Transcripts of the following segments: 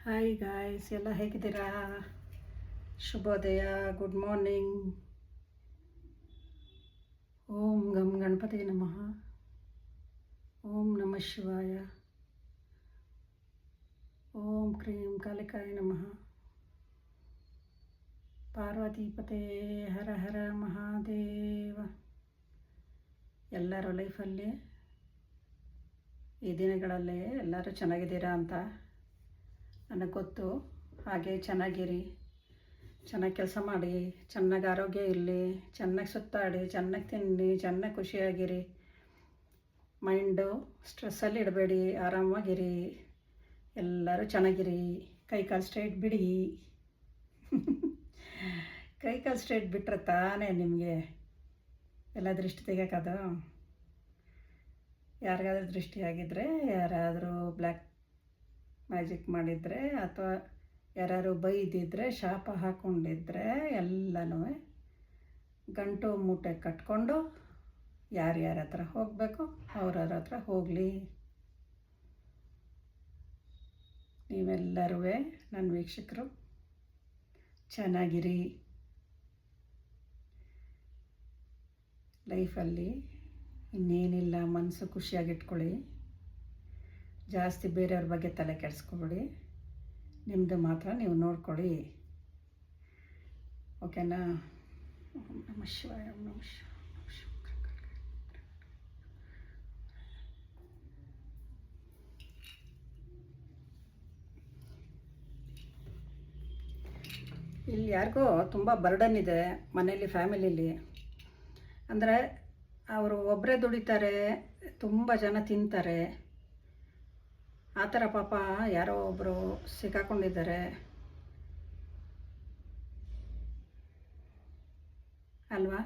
Hi guys, ಎಲ್ಲ ಹೇಗಿದ್ದೀರಾ? ಶುಭೋದಯ, ಗುಡ್ ಮಾರ್ನಿಂಗ್. ಓಂ ಗಂ ಗಣಪತಿ ನಮಃ. ಓಂ ನಮಃ ಶಿವಾಯ. ಓಂ ಕ್ರೀಂ ಕಾಲಿಕಾಯ ನಮಃ. ಪಾರ್ವತೀಪತೆ ಹರ ಹರ ಮಹಾದೇವ. ಎಲ್ಲರ ಲೈಫಲ್ಲಿ ಈ ದಿನಗಳಲ್ಲಿ ಎಲ್ಲರೂ ಚೆನ್ನಾಗಿದ್ದೀರಾ ಅಂತ ನನಗೆ ಗೊತ್ತು. ಹಾಗೆ ಚೆನ್ನಾಗಿರಿ, ಚೆನ್ನಾಗಿ ಕೆಲಸ ಮಾಡಿ, ಚೆನ್ನಾಗಿ ಆರೋಗ್ಯ ಇರಲಿ, ಚೆನ್ನಾಗಿ ಸುತ್ತಾಡಿ, ಚೆನ್ನಾಗಿ ತಿನ್ನಿ, ಚೆನ್ನಾಗಿ ಖುಷಿಯಾಗಿರಿ. ಮೈಂಡು ಸ್ಟ್ರೆಸ್ಸಲ್ಲಿ ಇಡಬೇಡಿ, ಆರಾಮಾಗಿರಿ. ಎಲ್ಲರೂ ಚೆನ್ನಾಗಿರಿ. ಕೈಕಾಲು ಸ್ಟ್ರೈಟ್ ಬಿಡಿ. ಕೈಕಾಲು ಸ್ಟ್ರೈಟ್ ಬಿಟ್ಟರೆ ತಾನೇ ನಿಮಗೆ ಎಲ್ಲ ದೃಷ್ಟಿ ತೆಗಿಯೋಕ್ಕದು. ಯಾರಿಗಾದ್ರೂ ದೃಷ್ಟಿ ಆಗಿದ್ದರೆ, ಯಾರಾದರೂ ಬ್ಲ್ಯಾಕ್ ಮ್ಯಾಜಿಕ್ ಮಾಡಿದರೆ, ಅಥವಾ ಯಾರು ಬೈದಿದ್ರೆ, ಶಾಪ ಹಾಕ್ಕೊಂಡಿದ್ರೆ ಎಲ್ಲನೂ ಗಂಟು ಮೂಟೆ ಕಟ್ಕೊಂಡು ಯಾರ್ಯಾರ ಹತ್ರ ಹೋಗಬೇಕು ಅವ್ರವ್ರ ಹತ್ರ ಹೋಗಲಿ. ನೀವೆಲ್ಲರೂ ನನ್ನ ವೀಕ್ಷಕರು ಚೆನ್ನಾಗಿರಿ. ಲೈಫಲ್ಲಿ ಇನ್ನೇನಿಲ್ಲ, ಮನಸ್ಸು ಖುಷಿಯಾಗಿಟ್ಕೊಳ್ಳಿ. ಜಾಸ್ತಿ ಬೇರೆಯವ್ರ ಬಗ್ಗೆ ತಲೆ ಕೆಡಿಸ್ಕೊಬೇಡಿ. ನಿಮ್ಮದು ಮಾತ್ರ ನೀವು ನೋಡ್ಕೊಳ್ಳಿ, ಓಕೆನಾ? ಓಂ ನಮಃ ಶಿವಾಯ. ಓಂ ನಮಃ ಶಿವಾಯ. ಇಲ್ಲಿ ಯಾರಿಗೋ ತುಂಬ ಬರ್ಡನ್ ಇದೆ ಮನೇಲಿ, ಫ್ಯಾಮಿಲಿಲಿ. ಅಂದರೆ ಅವರು ಒಬ್ಬರೇ ದುಡಿತಾರೆ, ತುಂಬ ಜನ ತಿಂತಾರೆ. ಆ ಥರ ಪಾಪ ಯಾರೋ ಒಬ್ಬರು ಸಿಕ್ಕಾಕೊಂಡಿದ್ದಾರೆ ಅಲ್ವಾ?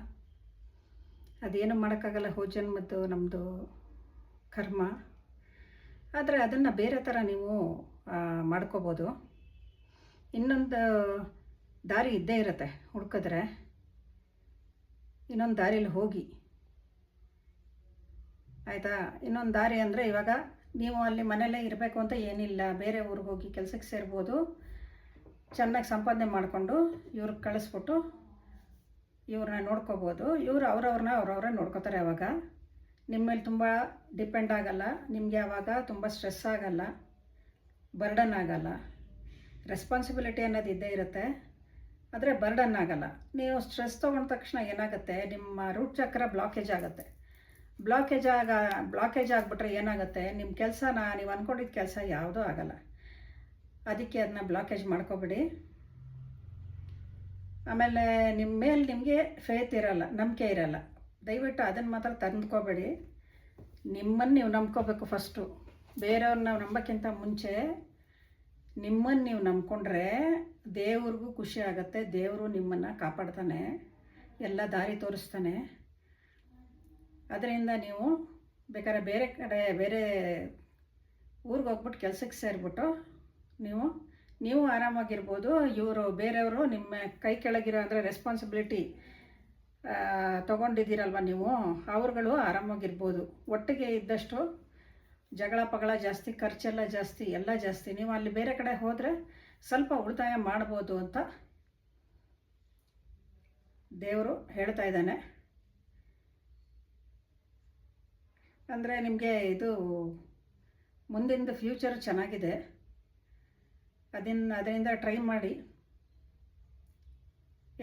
ಅದೇನು ಮಾಡೋಕ್ಕಾಗಲ್ಲ, ಜನ್ಮದ್ದು ನಮ್ಮದು ಕರ್ಮ. ಆದರೆ ಅದನ್ನು ಬೇರೆ ಥರ ನೀವು ಮಾಡ್ಕೋಬೋದು. ಇನ್ನೊಂದು ದಾರಿ ಇದ್ದೇ ಇರುತ್ತೆ, ಹುಡ್ಕಿದ್ರೆ ಇನ್ನೊಂದು ದಾರಿಯಲ್ಲಿ ಹೋಗಿ, ಆಯಿತಾ? ಇನ್ನೊಂದು ದಾರಿ ಅಂದರೆ, ಇವಾಗ ನೀವು ಅಲ್ಲಿ ಮನೆಯಲ್ಲೇ ಇರಬೇಕು ಅಂತ ಏನಿಲ್ಲ, ಬೇರೆ ಊರಿಗೆ ಹೋಗಿ ಕೆಲಸಕ್ಕೆ ಸೇರ್ಬೋದು. ಚೆನ್ನಾಗಿ ಸಂಪಾದನೆ ಮಾಡಿಕೊಂಡು ಇವ್ರಿಗೆ ಕಳಿಸ್ಬಿಟ್ಟು ಇವ್ರನ್ನ ನೋಡ್ಕೋಬೋದು. ಇವರು ಅವ್ರವ್ರೇ ನೋಡ್ಕೋತಾರೆ. ಆವಾಗ ನಿಮ್ಮ ಮೇಲೆ ತುಂಬ ಡಿಪೆಂಡ್ ಆಗಲ್ಲ. ನಿಮಗೆ ಆವಾಗ ತುಂಬ ಸ್ಟ್ರೆಸ್ ಆಗಲ್ಲ, ಬರ್ಡನ್ ಆಗಲ್ಲ. ರೆಸ್ಪಾನ್ಸಿಬಿಲಿಟಿ ಅನ್ನೋದು ಇದ್ದೇ ಇರುತ್ತೆ, ಆದರೆ ಬರ್ಡನ್ ಆಗಲ್ಲ. ನೀವು ಸ್ಟ್ರೆಸ್ ತೊಗೊಂಡ ತಕ್ಷಣ ಏನಾಗುತ್ತೆ, ನಿಮ್ಮ ರೂಟ್ ಚಕ್ರ ಬ್ಲಾಕೇಜ್ ಆಗುತ್ತೆ. ಬ್ಲಾಕೇಜ್ ಆಗಿಬಿಟ್ರೆ ಏನಾಗುತ್ತೆ, ನಿಮ್ಮ ಕೆಲಸನ ನೀವು ಅಂದ್ಕೊಂಡಿದ್ದ ಕೆಲಸ ಯಾವುದೂ ಆಗಲ್ಲ. ಅದಕ್ಕೆ ಅದನ್ನ ಬ್ಲಾಕೇಜ್ ಮಾಡ್ಕೊಬೇಡಿ. ಆಮೇಲೆ ನಿಮ್ಮ ಮೇಲೆ ನಿಮಗೆ ಫೇತ್ ಇರಲ್ಲ, ನಂಬಿಕೆ ಇರಲ್ಲ. ದಯವಿಟ್ಟು ಅದನ್ನು ಮಾತ್ರ ತಂದ್ಕೋಬೇಡಿ. ನಿಮ್ಮನ್ನು ನೀವು ನಂಬ್ಕೋಬೇಕು ಫಸ್ಟು. ಬೇರೆಯವ್ರನ್ನ ನಾವು ನಂಬೋಕ್ಕಿಂತ ಮುಂಚೆ ನಿಮ್ಮನ್ನು ನೀವು ನಂಬ್ಕೊಂಡ್ರೆ ದೇವ್ರಿಗೂ ಖುಷಿ ಆಗುತ್ತೆ. ದೇವರು ನಿಮ್ಮನ್ನು ಕಾಪಾಡ್ತಾನೆ, ಎಲ್ಲ ದಾರಿ ತೋರಿಸ್ತಾನೆ. ಅದರಿಂದ ನೀವು ಬೇಕಾದ್ರೆ ಬೇರೆ ಊರಿಗೆ ಹೋಗ್ಬಿಟ್ಟು ಕೆಲಸಕ್ಕೆ ಸೇರಿಬಿಟ್ಟು ನೀವು ಆರಾಮಾಗಿರ್ಬೋದು. ಬೇರೆಯವರು ನಿಮ್ಮ ಕೈ ಕೆಳಗಿರೋ ಅಂದರೆ ರೆಸ್ಪಾನ್ಸಿಬಿಲಿಟಿ ತೊಗೊಂಡಿದ್ದೀರಲ್ವ ನೀವು, ಅವ್ರುಗಳು ಆರಾಮಾಗಿರ್ಬೋದು. ಒಟ್ಟಿಗೆ ಇದ್ದಷ್ಟು ಜಗಳ ಪಗಳ ಜಾಸ್ತಿ, ಖರ್ಚೆಲ್ಲ ಜಾಸ್ತಿ, ಎಲ್ಲ ಜಾಸ್ತಿ. ನೀವು ಅಲ್ಲಿ ಬೇರೆ ಕಡೆ ಹೋದರೆ ಸ್ವಲ್ಪ ಉಳಿತಾಯ ಮಾಡ್ಬೋದು ಅಂತ ದೇವರು ಹೇಳ್ತಾ ಇದ್ದಾನೆ. ಅಂದರೆ ನಿಮಗೆ ಇದು ಮುಂದಿಂದು ಫ್ಯೂಚರ್ ಚೆನ್ನಾಗಿದೆ. ಅದರಿಂದ ಟ್ರೈ ಮಾಡಿ.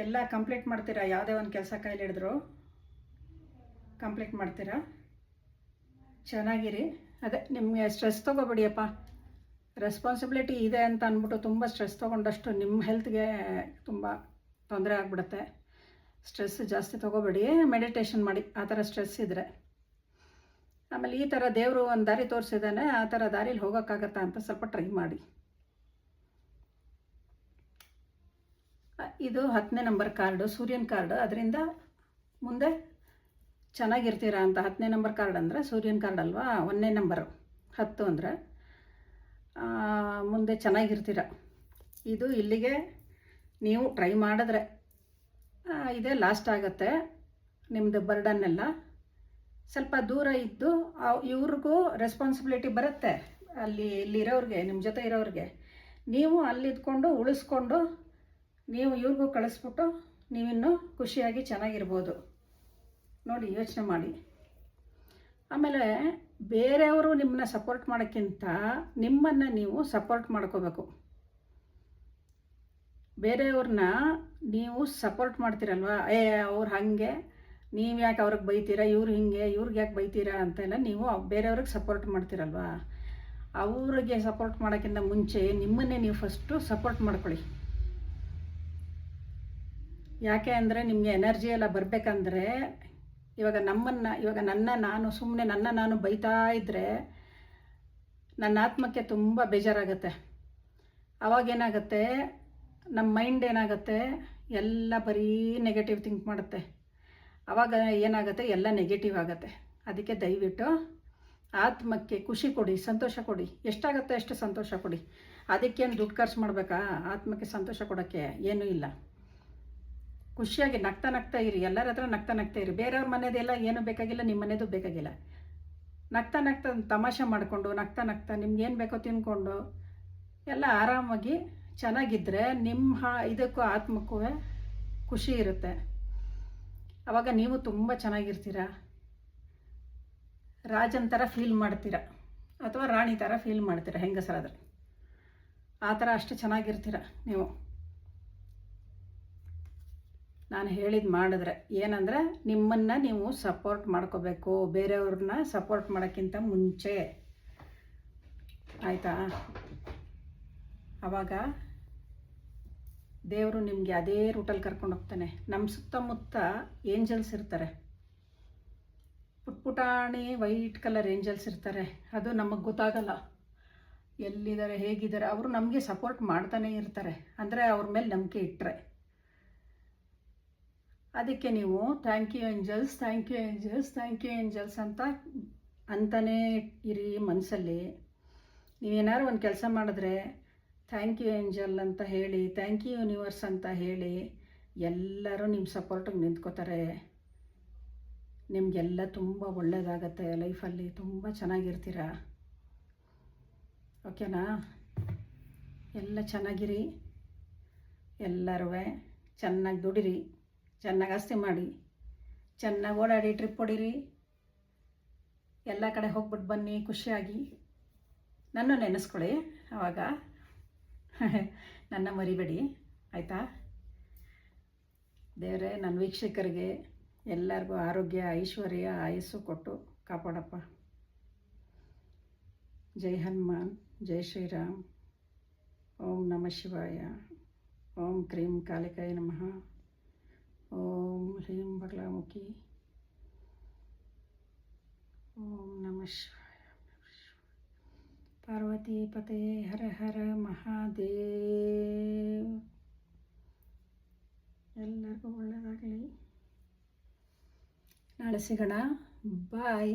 ಎಲ್ಲ ಕಂಪ್ಲೀಟ್ ಮಾಡ್ತೀರಾ. ಯಾವುದೇ ಒಂದು ಕೆಲಸ ಕೈಲಿ ಹಿಡಿದ್ರು ಕಂಪ್ಲೀಟ್ ಮಾಡ್ತೀರಾ. ಚೆನ್ನಾಗಿರಿ. ಅದೇ, ನಿಮಗೆ ಸ್ಟ್ರೆಸ್ ತೊಗೋಬೇಡಿಯಪ್ಪ. ರೆಸ್ಪಾನ್ಸಿಬಿಲಿಟಿ ಇದೆ ಅಂತ ಅಂದ್ಬಿಟ್ಟು ತುಂಬ ಸ್ಟ್ರೆಸ್ ತೊಗೊಂಡಷ್ಟು ನಿಮ್ಮ ಹೆಲ್ತ್ಗೆ ತುಂಬ ತೊಂದರೆ ಆಗಿಬಿಡುತ್ತೆ. ಸ್ಟ್ರೆಸ್ ಜಾಸ್ತಿ ತೊಗೋಬೇಡಿ. ಮೆಡಿಟೇಷನ್ ಮಾಡಿ ಆ ಥರ ಸ್ಟ್ರೆಸ್ ಇದ್ದರೆ. ಆಮೇಲೆ ಈ ಥರ ದೇವರು ಒಂದು ದಾರಿ ತೋರಿಸಿದ್ದಾನೆ, ಆ ಥರ ದಾರಿಲಿ ಹೋಗೋಕ್ಕಾಗತ್ತಾ ಅಂತ ಸ್ವಲ್ಪ ಟ್ರೈ ಮಾಡಿ. ಇದು 10ನೇ ನಂಬರ್ ಕಾರ್ಡು, ಸೂರ್ಯನ ಕಾರ್ಡು. ಅದರಿಂದ ಮುಂದೆ ಚೆನ್ನಾಗಿರ್ತೀರಾ ಅಂತ. 10ನೇ ನಂಬರ್ ಕಾರ್ಡ್ ಅಂದರೆ ಸೂರ್ಯನ ಕಾರ್ಡ್ ಅಲ್ವಾ? 1ನೇ ನಂಬರು 10 ಅಂದರೆ ಮುಂದೆ ಚೆನ್ನಾಗಿರ್ತೀರ. ಇದು ಇಲ್ಲಿಗೆ ನೀವು ಟ್ರೈ ಮಾಡಿದ್ರೆ ಇದೇ ಲಾಸ್ಟ್ ಆಗುತ್ತೆ. ನಿಮ್ಮದು ಬರ್ಡನ್ನೆಲ್ಲ ಸ್ವಲ್ಪ ದೂರ ಇದ್ದು ಇವ್ರಿಗೂ ರೆಸ್ಪಾನ್ಸಿಬಿಲಿಟಿ ಬರುತ್ತೆ. ಇಲ್ಲಿರೋರಿಗೆ, ನಿಮ್ಮ ಜೊತೆ ಇರೋರಿಗೆ ನೀವು ಅಲ್ಲಿದ್ಕೊಂಡು ಉಳಿಸ್ಕೊಂಡು ನೀವು ಇವ್ರಿಗೂ ಕಳಿಸ್ಬಿಟ್ಟು ನೀವಿನ್ನೂ ಖುಷಿಯಾಗಿ ಚೆನ್ನಾಗಿರ್ಬೋದು. ನೋಡಿ, ಯೋಚನೆ ಮಾಡಿ. ಆಮೇಲೆ ಬೇರೆಯವರು ನಿಮ್ಮನ್ನ ಸಪೋರ್ಟ್ ಮಾಡೋಕ್ಕಿಂತ ನಿಮ್ಮನ್ನು ನೀವು ಸಪೋರ್ಟ್ ಮಾಡ್ಕೋಬೇಕು. ಬೇರೆಯವ್ರನ್ನ ನೀವು ಸಪೋರ್ಟ್ ಮಾಡ್ತೀರಲ್ವ, ಅವ್ರು ಹಾಗೆ, ನೀವು ಯಾಕೆ ಅವ್ರಿಗೆ ಬೈತೀರಾ, ಇವ್ರು ಹಿಂಗೆ, ಇವ್ರಿಗೆ ಯಾಕೆ ಬೈತೀರಾ ಅಂತೆಲ್ಲ ನೀವು ಬೇರೆಯವ್ರಿಗೆ ಸಪೋರ್ಟ್ ಮಾಡ್ತೀರಲ್ವ, ಅವ್ರಿಗೆ ಸಪೋರ್ಟ್ ಮಾಡೋಕ್ಕಿಂತ ಮುಂಚೆ ನಿಮ್ಮನ್ನೇ ನೀವು ಫಸ್ಟು ಸಪೋರ್ಟ್ ಮಾಡ್ಕೊಳ್ಳಿ. ಯಾಕೆ ಅಂದರೆ ನಿಮಗೆ ಎನರ್ಜಿ ಎಲ್ಲ ಬರಬೇಕಂದ್ರೆ ಇವಾಗ ನಾನು ಬೈತಾ ಇದ್ದರೆ ನನ್ನ ಆತ್ಮಕ್ಕೆ ತುಂಬ ಬೇಜಾರಾಗುತ್ತೆ. ಅವಾಗೇನಾಗುತ್ತೆ, ನಮ್ಮ ಮೈಂಡ್ ಏನಾಗುತ್ತೆ, ಎಲ್ಲ ಬರೀ ನೆಗೆಟಿವ್ ಥಿಂಕ್ ಮಾಡುತ್ತೆ. ಆವಾಗ ಏನಾಗುತ್ತೆ, ಎಲ್ಲ ನೆಗೆಟಿವ್ ಆಗುತ್ತೆ. ಅದಕ್ಕೆ ದಯವಿಟ್ಟು ಆತ್ಮಕ್ಕೆ ಖುಷಿ ಕೊಡಿ, ಸಂತೋಷ ಕೊಡಿ. ಎಷ್ಟಾಗುತ್ತೆ ಅಷ್ಟು ಸಂತೋಷ ಕೊಡಿ. ಅದಕ್ಕೇನು ದುಡ್ಡು ಖರ್ಚು ಮಾಡಬೇಕಾ? ಆತ್ಮಕ್ಕೆ ಸಂತೋಷ ಕೊಡೋಕ್ಕೆ ಏನೂ ಇಲ್ಲ. ಖುಷಿಯಾಗಿ ನಗ್ತಾ ಇರಿ, ಎಲ್ಲರ ಹತ್ರ ನಗ್ತಾ ಇರಿ. ಬೇರೆಯವ್ರ ಮನೆಯದೆಲ್ಲ ಏನೂ ಬೇಕಾಗಿಲ್ಲ, ನಿಮ್ಮ ಮನೆಯದು ಬೇಕಾಗಿಲ್ಲ. ನಗ್ತಾ ತಮಾಷೆ ಮಾಡಿಕೊಂಡು ನಗ್ತಾ ನಿಮ್ಗೇನು ಬೇಕೋ ತಿನ್ಕೊಂಡು ಎಲ್ಲ ಆರಾಮಾಗಿ ಚೆನ್ನಾಗಿದ್ದರೆ ನಿಮ್ಮ ಇದಕ್ಕೂ ಆತ್ಮಕ್ಕೂ ಖುಷಿ ಇರುತ್ತೆ. ಆವಾಗ ನೀವು ತುಂಬ ಚೆನ್ನಾಗಿರ್ತೀರ. ರಾಜನ ಥರ ಫೀಲ್ ಮಾಡ್ತೀರ ಅಥವಾ ರಾಣಿ ಥರ ಫೀಲ್ ಮಾಡ್ತೀರ ಹೆಂಗಸರಾದ್ರೆ. ಆ ಥರ ಅಷ್ಟು ಚೆನ್ನಾಗಿರ್ತೀರ ನೀವು. ನಾನು ಹೇಳಿದ್ದು ಮಾಡಿದ್ರೆ ಏನಂದರೆ, ನಿಮ್ಮನ್ನು ನೀವು ಸಪೋರ್ಟ್ ಮಾಡ್ಕೋಬೇಕು, ಬೇರೆಯವ್ರನ್ನ ಸಪೋರ್ಟ್ ಮಾಡೋಕ್ಕಿಂತ ಮುಂಚೆ. ಆಯಿತಾ? ಆವಾಗ ದೇವರು ನಿಮಗೆ ಅದೇ ರೂಟಲ್ಲಿ ಕರ್ಕೊಂಡು ಹೋಗ್ತಾನೆ. ನಮ್ಮ ಸುತ್ತಮುತ್ತ ಏಂಜಲ್ಸ್ ಇರ್ತಾರೆ, ಪುಟಾಣಿ ವೈಟ್ ಕಲರ್ ಏಂಜಲ್ಸ್ ಇರ್ತಾರೆ. ಅದು ನಮಗೆ ಗೊತ್ತಾಗಲ್ಲ ಎಲ್ಲಿದ್ದಾರೆ, ಹೇಗಿದ್ದಾರೆ. ಅವರು ನಮಗೆ ಸಪೋರ್ಟ್ ಮಾಡ್ತಾನೇ ಇರ್ತಾರೆ, ಅಂದರೆ ಅವ್ರ ಮೇಲೆ ನಂಬಿಕೆ ಇಟ್ಟರೆ. ಅದಕ್ಕೆ ನೀವು thank you angels, thank you angels, thank you angels ಅಂತಲೇ ಇರಿ ಮನಸ್ಸಲ್ಲಿ. ನೀವೇನಾದ್ರು ಒಂದು ಕೆಲಸ ಮಾಡಿದ್ರೆ ಥ್ಯಾಂಕ್ ಯು ಏಂಜಲ್ ಅಂತ ಹೇಳಿ, ಥ್ಯಾಂಕ್ ಯು ಯೂನಿವರ್ಸ್ ಅಂತ ಹೇಳಿ, ಎಲ್ಲರೂ ನಿಮ್ಮ ಸಪೋರ್ಟಿಗೆ ನಿಂತ್ಕೋತಾರೆ. ನಿಮಗೆಲ್ಲ ತುಂಬ ಒಳ್ಳೆಯದಾಗತ್ತೆ ಲೈಫಲ್ಲಿ, ತುಂಬ ಚೆನ್ನಾಗಿರ್ತೀರ. ಓಕೆನಾ? ಎಲ್ಲ ಚೆನ್ನಾಗಿರಿ, ಎಲ್ಲರೂ ಚೆನ್ನಾಗಿ ದುಡಿರಿ, ಚೆನ್ನಾಗಿ ಆಸ್ತಿ ಮಾಡಿ, ಚೆನ್ನಾಗಿ ಓಡಾಡಿ, ಟ್ರಿಪ್ ಹೊಡೀರಿ, ಎಲ್ಲ ಕಡೆ ಹೋಗ್ಬಿಟ್ಟು ಬನ್ನಿ ಖುಷಿಯಾಗಿ. ನನ್ನ ನೆನೆಸ್ಕೊಳ್ಳಿ, ಆವಾಗ ನನ್ನ ಮರಿಬೇಡಿ. ಆಯಿತಾ? ದೇವರೇ, ನನ್ನ ವೀಕ್ಷಕರಿಗೆ ಎಲ್ಲರಿಗೂ ಆರೋಗ್ಯ, ಐಶ್ವರ್ಯ, ಆಯಸ್ಸು ಕೊಟ್ಟು ಕಾಪಾಡಪ್ಪ. ಜೈ ಹನುಮಾನ್, ಜೈ ಶ್ರೀರಾಮ್. ಓಂ ನಮಃ ಶಿವಾಯ. ಓಂ ಕ್ರೀಂ ಕಾಲಿಕಾಯ ನಮಃ. ಓಂ ಹ್ರೀಂ ಬಗಲಾಮುಖಿ. ಓಂ ನಮಃ ಶಿವಾಯ. ಪಾರ್ವತಿ ಪತೆ ಹರ ಹರ ಮಹಾದೇವ್. ಎಲ್ಲರಿಗೂ ಒಳ್ಳೆಯದಾಗಲಿ. ನಾಳೆ ಸಿಗೋಣ. ಬಾಯ್.